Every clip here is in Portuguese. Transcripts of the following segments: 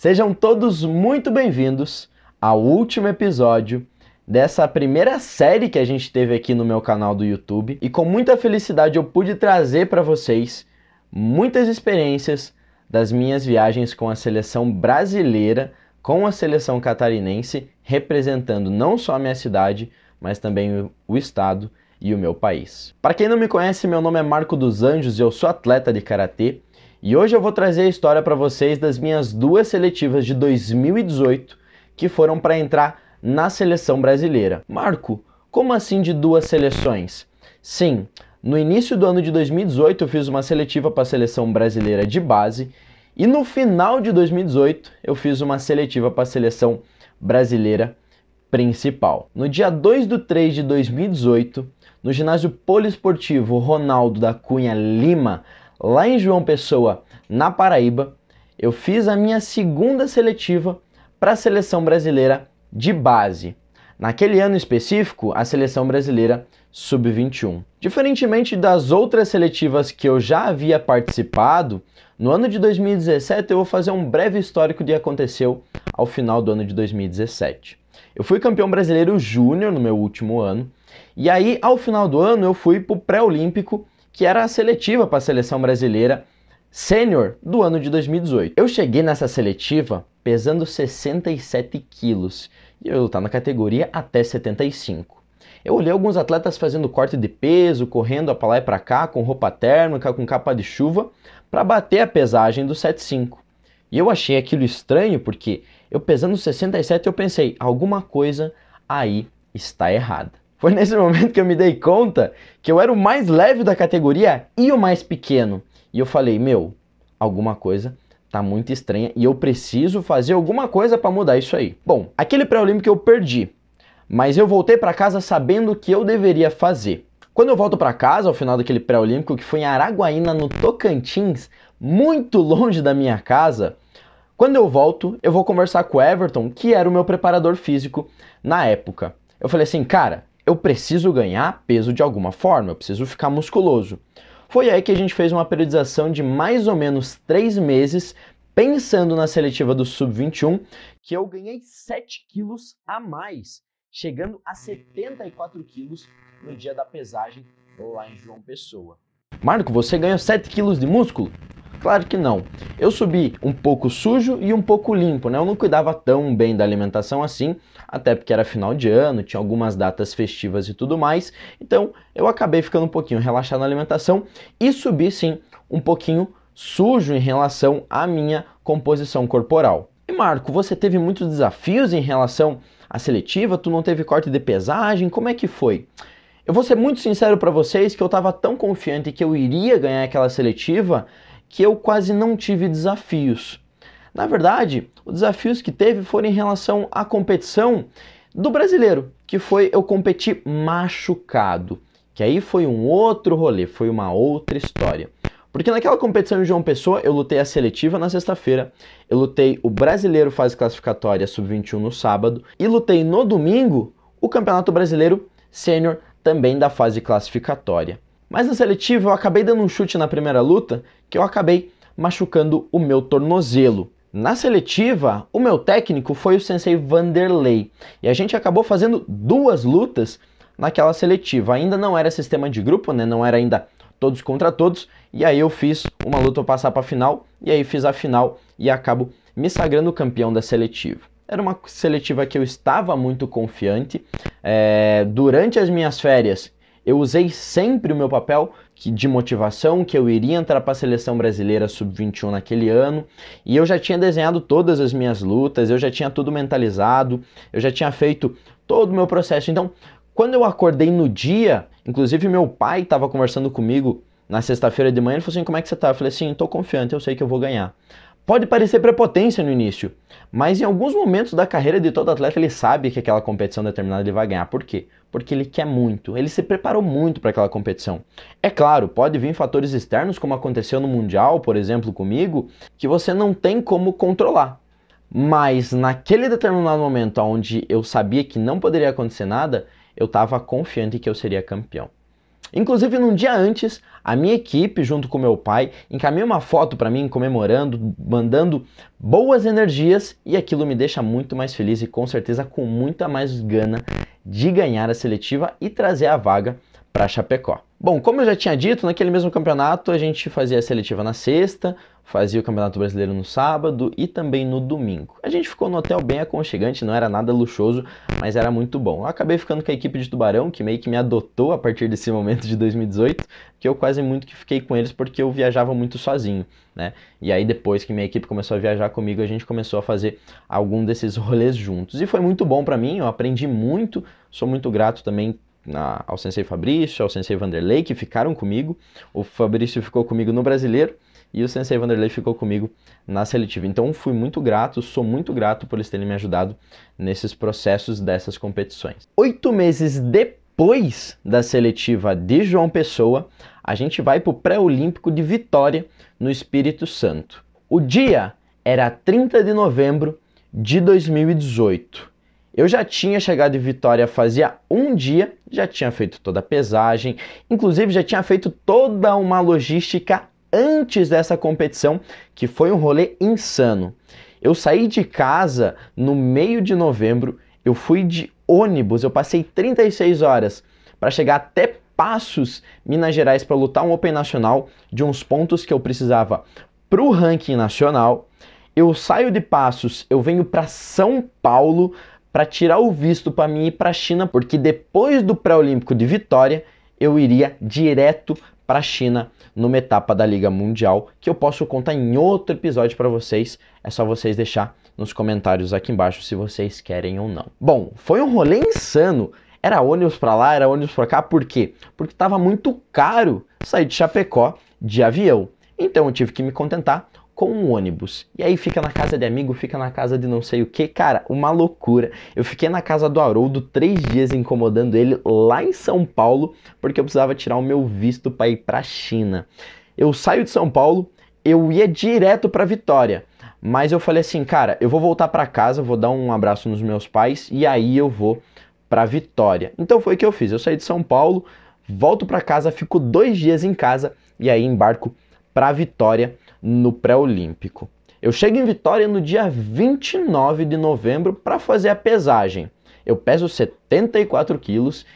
Sejam todos muito bem-vindos ao último episódio dessa primeira série que a gente teve aqui no meu canal do YouTube. E com muita felicidade eu pude trazer para vocês muitas experiências das minhas viagens com a seleção brasileira, com a seleção catarinense, representando não só a minha cidade, mas também o estado e o meu país. Para quem não me conhece, meu nome é Marco dos Anjos e eu sou atleta de karatê. E hoje eu vou trazer a história para vocês das minhas duas seletivas de 2018 que foram para entrar na seleção brasileira. Marco, como assim de duas seleções? Sim, no início do ano de 2018 eu fiz uma seletiva para a seleção brasileira de base e no final de 2018 eu fiz uma seletiva para a seleção brasileira principal. No dia 2/3 de 2018, no ginásio poliesportivo Ronaldo da Cunha Lima, lá em João Pessoa, na Paraíba, eu fiz a minha segunda seletiva para a seleção brasileira de base. Naquele ano específico, a seleção brasileira sub-21. Diferentemente das outras seletivas que eu já havia participado, no ano de 2017 eu vou fazer um breve histórico do que aconteceu ao final do ano de 2017. Eu fui campeão brasileiro júnior no meu último ano, e aí ao final do ano eu fui para o pré-olímpico, que era a seletiva para a seleção brasileira sênior do ano de 2018. Eu cheguei nessa seletiva pesando 67 quilos e eu ia lutar na categoria até 75. Eu olhei alguns atletas fazendo corte de peso, correndo para lá e para cá, com roupa térmica, com capa de chuva, para bater a pesagem do 75. E eu achei aquilo estranho porque eu pesando 67 eu pensei, alguma coisa aí está errada. Foi nesse momento que eu me dei conta que eu era o mais leve da categoria e o mais pequeno. E eu falei, alguma coisa tá muito estranha e eu preciso fazer alguma coisa para mudar isso aí. Bom, aquele pré-olímpico eu perdi, mas eu voltei para casa sabendo o que eu deveria fazer. Quando eu volto para casa, ao final daquele pré-olímpico, que foi em Araguaína, no Tocantins, muito longe da minha casa, quando eu volto, eu vou conversar com o Everton, que era o meu preparador físico na época. Eu falei assim, cara, eu preciso ganhar peso de alguma forma, eu preciso ficar musculoso. Foi aí que a gente fez uma periodização de mais ou menos 3 meses, pensando na seletiva do Sub-21, que eu ganhei 7 quilos a mais, chegando a 74 quilos no dia da pesagem lá em João Pessoa. Marco, você ganhou 7 quilos de músculo? Claro que não. Eu subi um pouco sujo e um pouco limpo, né? Eu não cuidava tão bem da alimentação assim, até porque era final de ano, tinha algumas datas festivas e tudo mais. Então eu acabei ficando um pouquinho relaxado na alimentação e subi sim um pouquinho sujo em relação à minha composição corporal. E Marco, você teve muitos desafios em relação à seletiva? Tu não teve corte de pesagem? Como é que foi? Eu vou ser muito sincero para vocês que eu estava tão confiante que eu iria ganhar aquela seletiva que eu quase não tive desafios. Na verdade, os desafios que teve foram em relação à competição do brasileiro, que foi eu competir machucado, que aí foi um outro rolê, foi uma outra história. Porque naquela competição em João Pessoa, eu lutei a seletiva na sexta-feira, eu lutei o brasileiro fase classificatória sub-21 no sábado e lutei no domingo o Campeonato Brasileiro Sênior também da fase classificatória. Mas na seletiva eu acabei dando um chute na primeira luta que eu acabei machucando o meu tornozelo. Na seletiva, o meu técnico foi o sensei Vanderlei e a gente acabou fazendo 2 lutas naquela seletiva. Ainda não era sistema de grupo, né? Não era ainda todos contra todos, e aí eu fiz uma luta para passar para a final e aí fiz a final e acabo me sagrando campeão da seletiva. Era uma seletiva que eu estava muito confiante. Durante as minhas férias, eu usei sempre o meu papel de motivação, que eu iria entrar para a seleção brasileira sub-21 naquele ano, e eu já tinha desenhado todas as minhas lutas, eu já tinha tudo mentalizado, eu já tinha feito todo o meu processo. Então, quando eu acordei no dia, inclusive meu pai estava conversando comigo na sexta-feira de manhã, ele falou assim, como é que você tá? Eu falei assim, estou confiante, eu sei que eu vou ganhar. Pode parecer prepotência no início, mas em alguns momentos da carreira de todo atleta ele sabe que aquela competição determinada ele vai ganhar. Por quê? Porque ele quer muito, ele se preparou muito para aquela competição. É claro, pode vir fatores externos, como aconteceu no Mundial, por exemplo, comigo, que você não tem como controlar. Mas naquele determinado momento onde eu sabia que não poderia acontecer nada, eu estava confiante que eu seria campeão. Inclusive, num dia antes, a minha equipe, junto com meu pai, encaminhou uma foto para mim comemorando, mandando boas energias, e aquilo me deixa muito mais feliz e com certeza com muita mais gana de ganhar a seletiva e trazer a vaga para Chapecó. Bom, como eu já tinha dito, naquele mesmo campeonato a gente fazia a seletiva na sexta, fazia o Campeonato Brasileiro no sábado e também no domingo. A gente ficou no hotel bem aconchegante, não era nada luxuoso, mas era muito bom. Eu acabei ficando com a equipe de Tubarão, que meio que me adotou a partir desse momento de 2018, que eu quase muito que fiquei com eles porque eu viajava muito sozinho, né? E aí depois que minha equipe começou a viajar comigo, a gente começou a fazer algum desses rolês juntos. E foi muito bom para mim, eu aprendi muito, sou muito grato também ao Sensei Fabrício, ao Sensei Vanderlei, que ficaram comigo. O Fabrício ficou comigo no Brasileiro e o Sensei Vanderlei ficou comigo na seletiva. Então fui muito grato, sou muito grato por eles terem me ajudado nesses processos dessas competições. 8 meses depois da seletiva de João Pessoa, a gente vai para o pré-olímpico de Vitória, no Espírito Santo. O dia era 30 de novembro de 2018. Eu já tinha chegado em Vitória fazia um dia, já tinha feito toda a pesagem, inclusive já tinha feito toda uma logística antes dessa competição, que foi um rolê insano. Eu saí de casa no meio de novembro, eu fui de ônibus, eu passei 36 horas para chegar até Passos, Minas Gerais, para lutar um Open Nacional de uns pontos que eu precisava para o ranking nacional. Eu saio de Passos, eu venho para São Paulo para tirar o visto para mim ir para a China, porque depois do pré-olímpico de Vitória, eu iria direto para a China numa etapa da Liga Mundial, que eu posso contar em outro episódio para vocês. É só vocês deixar nos comentários aqui embaixo se vocês querem ou não. Bom, foi um rolê insano. Era ônibus para lá, era ônibus para cá. Por quê? Porque estava muito caro sair de Chapecó de avião. Então eu tive que me contentar com um ônibus. E aí fica na casa de amigo, fica na casa de não sei o que. Cara, uma loucura. Eu fiquei na casa do Haroldo 3 dias incomodando ele lá em São Paulo, porque eu precisava tirar o meu visto para ir para a China. Eu saio de São Paulo, eu ia direto para Vitória. Mas eu falei assim, cara, eu vou voltar para casa, vou dar um abraço nos meus pais e aí eu vou para Vitória. Então foi o que eu fiz. Eu saí de São Paulo, volto para casa, fico 2 dias em casa e aí embarco para Vitória no pré-olímpico. Eu chego em Vitória no dia 29 de novembro para fazer a pesagem. Eu peso 74 quilos,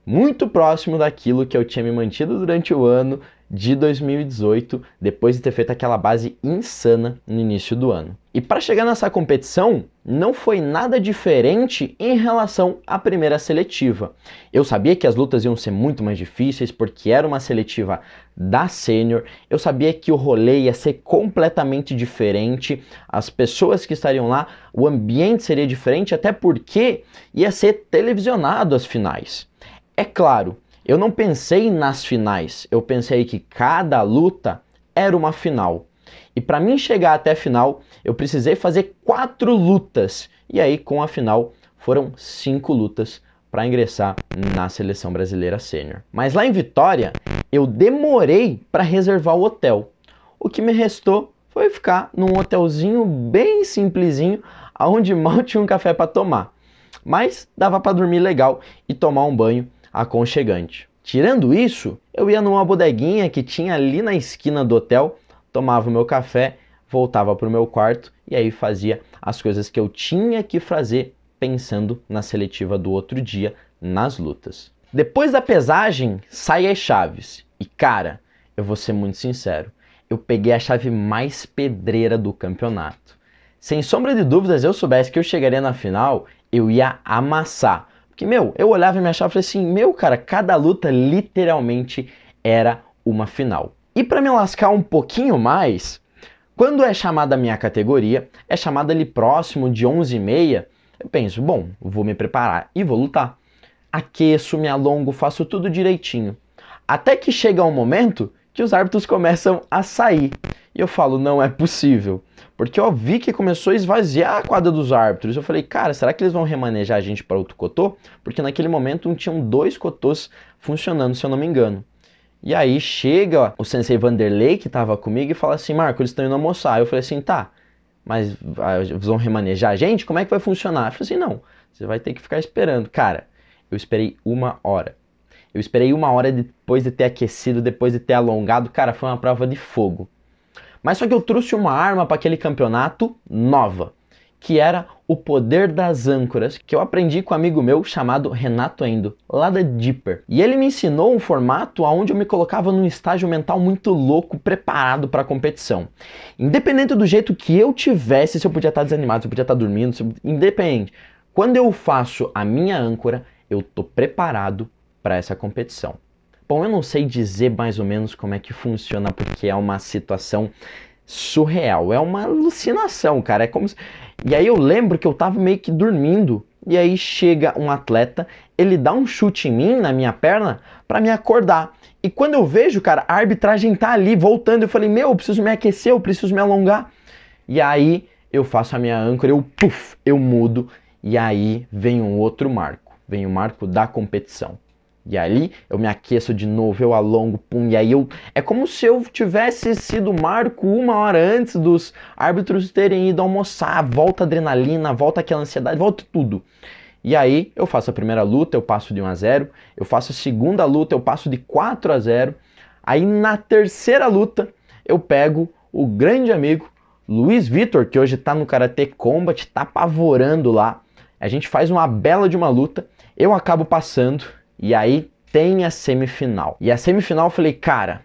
muito próximo daquilo que eu tinha me mantido durante o ano de 2018, depois de ter feito aquela base insana no início do ano. E para chegar nessa competição, não foi nada diferente em relação à primeira seletiva. Eu sabia que as lutas iam ser muito mais difíceis, porque era uma seletiva da Sênior. Eu sabia que o rolê ia ser completamente diferente, as pessoas que estariam lá, o ambiente seria diferente, até porque ia ser televisionado as finais. É claro, eu não pensei nas finais, eu pensei que cada luta era uma final. E para mim chegar até a final, eu precisei fazer 4 lutas. E aí, com a final, foram 5 lutas para ingressar na Seleção Brasileira Sênior. Mas lá em Vitória, eu demorei para reservar o hotel. O que me restou foi ficar num hotelzinho bem simplesinho, onde mal tinha um café para tomar. Mas dava para dormir legal e tomar um banho aconchegante. Tirando isso, eu ia numa bodeguinha que tinha ali na esquina do hotel, tomava o meu café, voltava para o meu quarto e aí fazia as coisas que eu tinha que fazer pensando na seletiva do outro dia, nas lutas. Depois da pesagem, sai as chaves. E cara, eu vou ser muito sincero, eu peguei a chave mais pedreira do campeonato. Sem sombra de dúvidas, eu soubesse que eu chegaria na final, eu ia amassar. Porque, eu olhava e me achava e falei assim, cara, cada luta literalmente era uma final. E para me lascar um pouquinho mais, quando é chamada a minha categoria, é chamada ali próximo de 11h30, eu penso, bom, vou me preparar e vou lutar. Aqueço, me alongo, faço tudo direitinho. Até que chega um momento que os árbitros começam a sair. E eu falo, não é possível. Porque eu vi que começou a esvaziar a quadra dos árbitros. Eu falei, cara, será que eles vão remanejar a gente para outro cotô? Porque naquele momento tinham 2 cotôs funcionando, se eu não me engano. E aí chega o Sensei Vanderlei, que estava comigo, e fala assim, Marco, eles estão indo almoçar. Eu falei assim, tá, mas eles vão remanejar a gente? Como é que vai funcionar? Eu falei assim, não, você vai ter que ficar esperando. Cara, eu esperei 1 hora. Eu esperei 1 hora depois de ter aquecido, depois de ter alongado. Cara, foi uma prova de fogo. Mas só que eu trouxe uma arma para aquele campeonato nova, que era o poder das âncoras, que eu aprendi com um amigo meu chamado Renato Endo, lá da Dipper. E ele me ensinou um formato onde eu me colocava num estágio mental muito louco, preparado para a competição. Independente do jeito que eu tivesse, se eu podia estar desanimado, se eu podia estar dormindo, independente. Quando eu faço a minha âncora, eu tô preparado para essa competição. Bom, eu não sei dizer mais ou menos como é que funciona, porque é uma situação surreal, é uma alucinação, cara. É como se... E aí eu lembro que eu tava meio que dormindo, e aí chega um atleta, ele dá um chute em mim, na minha perna, para me acordar. E quando eu vejo, cara, a arbitragem tá ali voltando, eu falei, meu, eu preciso me aquecer, eu preciso me alongar. E aí eu faço a minha âncora, eu mudo, e aí vem um outro marco, vem o marco da competição. E ali eu me aqueço de novo, eu alongo, pum, e aí é como se eu tivesse sido marco 1 hora antes dos árbitros terem ido almoçar, volta a adrenalina, volta aquela ansiedade, volta tudo. E aí eu faço a primeira luta, eu passo de 1-0, eu faço a segunda luta, eu passo de 4-0, aí na terceira luta eu pego o grande amigo Luiz Vitor, que hoje tá no Karate Combat, tá apavorando lá, a gente faz uma bela de uma luta, eu acabo passando. E aí tem a semifinal. E a semifinal eu falei, cara,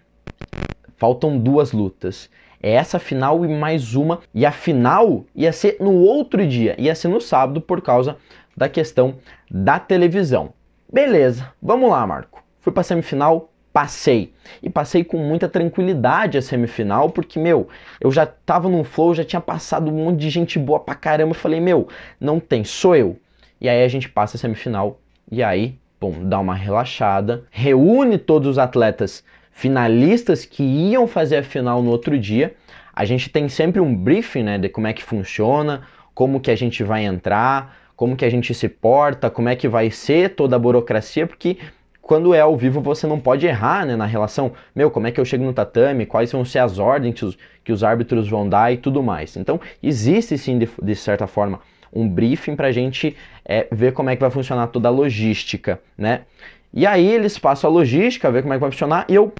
faltam 2 lutas. É essa final e mais uma. E a final ia ser no outro dia. Ia ser no sábado por causa da questão da televisão. Beleza, vamos lá, Marco. Fui pra semifinal, passei. E passei com muita tranquilidade a semifinal, porque, meu, eu já tava num flow, já tinha passado um monte de gente boa pra caramba. Eu falei, meu, não tem, sou eu. E aí a gente passa a semifinal. E aí... bom, dá uma relaxada, reúne todos os atletas finalistas que iam fazer a final no outro dia. A gente tem sempre um briefing, né, de como é que funciona, como que a gente vai entrar, como que a gente se porta, como é que vai ser toda a burocracia, porque quando é ao vivo você não pode errar, né, na relação, meu, como é que eu chego no tatame, quais vão ser as ordens que os árbitros vão dar e tudo mais. Então, existe sim, de certa forma, um briefing para a gente ver como é que vai funcionar toda a logística, né? E aí eles passam a logística, ver como é que vai funcionar e eu,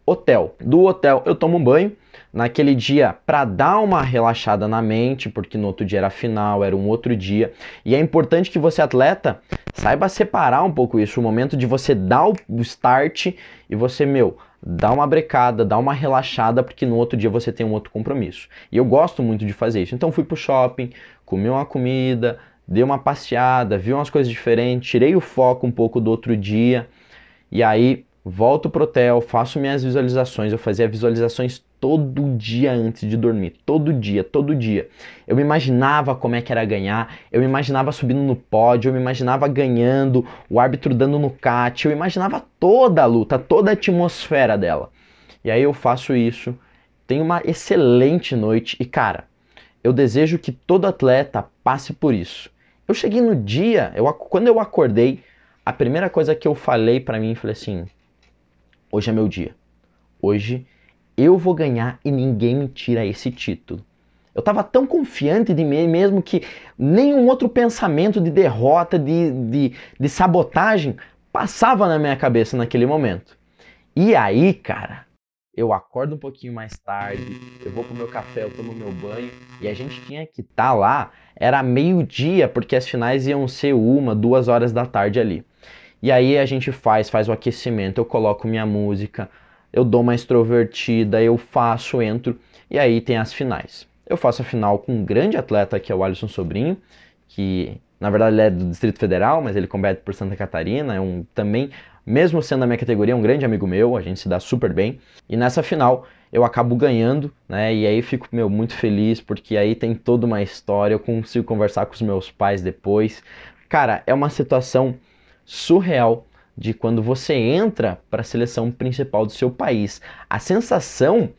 hotel. Do hotel eu tomo um banho naquele dia para dar uma relaxada na mente, porque no outro dia era final, era um outro dia. E é importante que você, atleta, saiba separar um pouco isso, o momento de você dar o start e você, meu, dá uma brecada, dá uma relaxada, porque no outro dia você tem um outro compromisso. E eu gosto muito de fazer isso. Então fui pro shopping, comi uma comida, dei uma passeada, vi umas coisas diferentes, tirei o foco um pouco do outro dia, e aí volto pro hotel, faço minhas visualizações. Eu fazia visualizações todo dia antes de dormir, todo dia, todo dia. Eu me imaginava como é que era ganhar, eu me imaginava subindo no pódio, eu me imaginava ganhando, o árbitro dando no cat, eu imaginava toda a luta, toda a atmosfera dela. E aí eu faço isso, tenho uma excelente noite e, cara, eu desejo que todo atleta passe por isso. Eu cheguei no dia, quando eu acordei, a primeira coisa que eu falei pra mim, falei assim, hoje é meu dia. Hoje eu vou ganhar e ninguém me tira esse título. Eu tava tão confiante de mim mesmo que nenhum outro pensamento de derrota, de sabotagem passava na minha cabeça naquele momento. E aí, cara, eu acordo um pouquinho mais tarde, eu vou pro meu café, eu tomo meu banho, e a gente tinha que estar lá, era meio-dia, porque as finais iam ser 1, 2 horas da tarde ali. E aí a gente faz o aquecimento, eu coloco minha música, eu dou uma extrovertida, eu faço, entro, e aí tem as finais. Eu faço a final com um grande atleta, que é o Alisson Sobrinho, que na verdade ele é do Distrito Federal, mas ele compete por Santa Catarina, é também, mesmo sendo da minha categoria, um grande amigo meu, a gente se dá super bem. E nessa final eu acabo ganhando, né, e aí fico, meu, muito feliz, porque aí tem toda uma história, eu consigo conversar com os meus pais depois. Cara, é uma situação surreal de quando você entra para a seleção principal do seu país. A sensação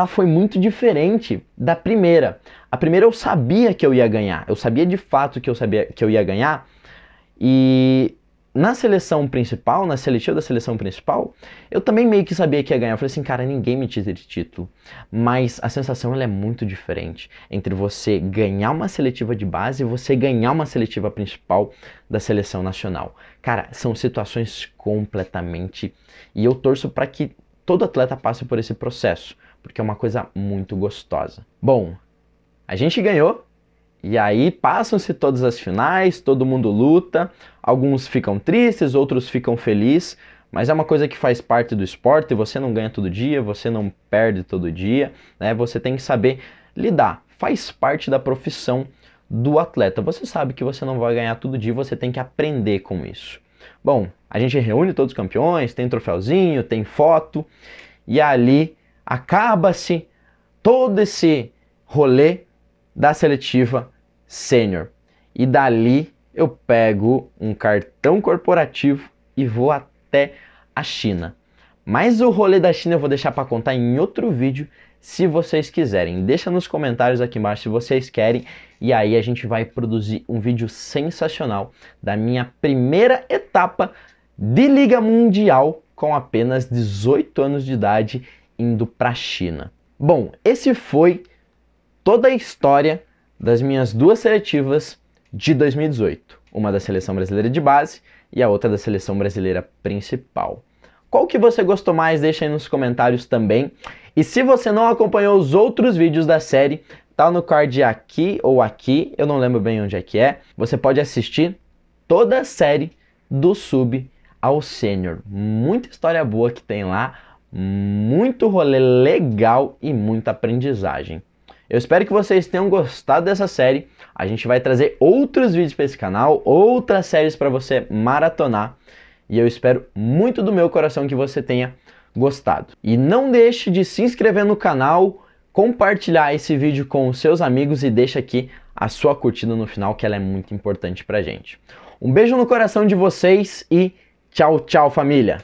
foi muito diferente da primeira. A primeira eu sabia que eu ia ganhar, eu sabia de fato que eu ia ganhar, e na seleção principal, na seletiva da seleção principal, eu também meio que sabia que ia ganhar. Eu falei assim, cara, ninguém me tira esse título. Mas a sensação ela é muito diferente entre você ganhar uma seletiva de base e você ganhar uma seletiva principal da seleção nacional. Cara, são situações completamente... E eu torço para que todo atleta passe por esse processo, porque é uma coisa muito gostosa. Bom, a gente ganhou. E aí passam-se todas as finais, todo mundo luta, alguns ficam tristes, outros ficam felizes, mas é uma coisa que faz parte do esporte, você não ganha todo dia, você não perde todo dia, né? Você tem que saber lidar, faz parte da profissão do atleta. Você sabe que você não vai ganhar todo dia, você tem que aprender com isso. Bom, a gente reúne todos os campeões, tem troféuzinho, tem foto, e ali acaba-se todo esse rolê da seletiva sênior. E dali eu pego um cartão corporativo e vou até a China. Mas o rolê da China eu vou deixar para contar em outro vídeo, se vocês quiserem. Deixa nos comentários aqui embaixo se vocês querem. E aí a gente vai produzir um vídeo sensacional da minha primeira etapa de Liga Mundial com apenas 18 anos de idade indo para a China. Bom, esse foi toda a história das minhas duas seletivas de 2018. Uma da seleção brasileira de base e a outra da seleção brasileira principal. Qual que você gostou mais? Deixa aí nos comentários também. E se você não acompanhou os outros vídeos da série, tá no card aqui ou aqui, eu não lembro bem onde é que é. Você pode assistir toda a série do sub ao sênior. Muita história boa que tem lá, muito rolê legal e muita aprendizagem. Eu espero que vocês tenham gostado dessa série. A gente vai trazer outros vídeos para esse canal, outras séries para você maratonar. E eu espero muito do meu coração que você tenha gostado. E não deixe de se inscrever no canal, compartilhar esse vídeo com os seus amigos e deixa aqui a sua curtida no final, que ela é muito importante pra gente. Um beijo no coração de vocês e tchau, tchau, família!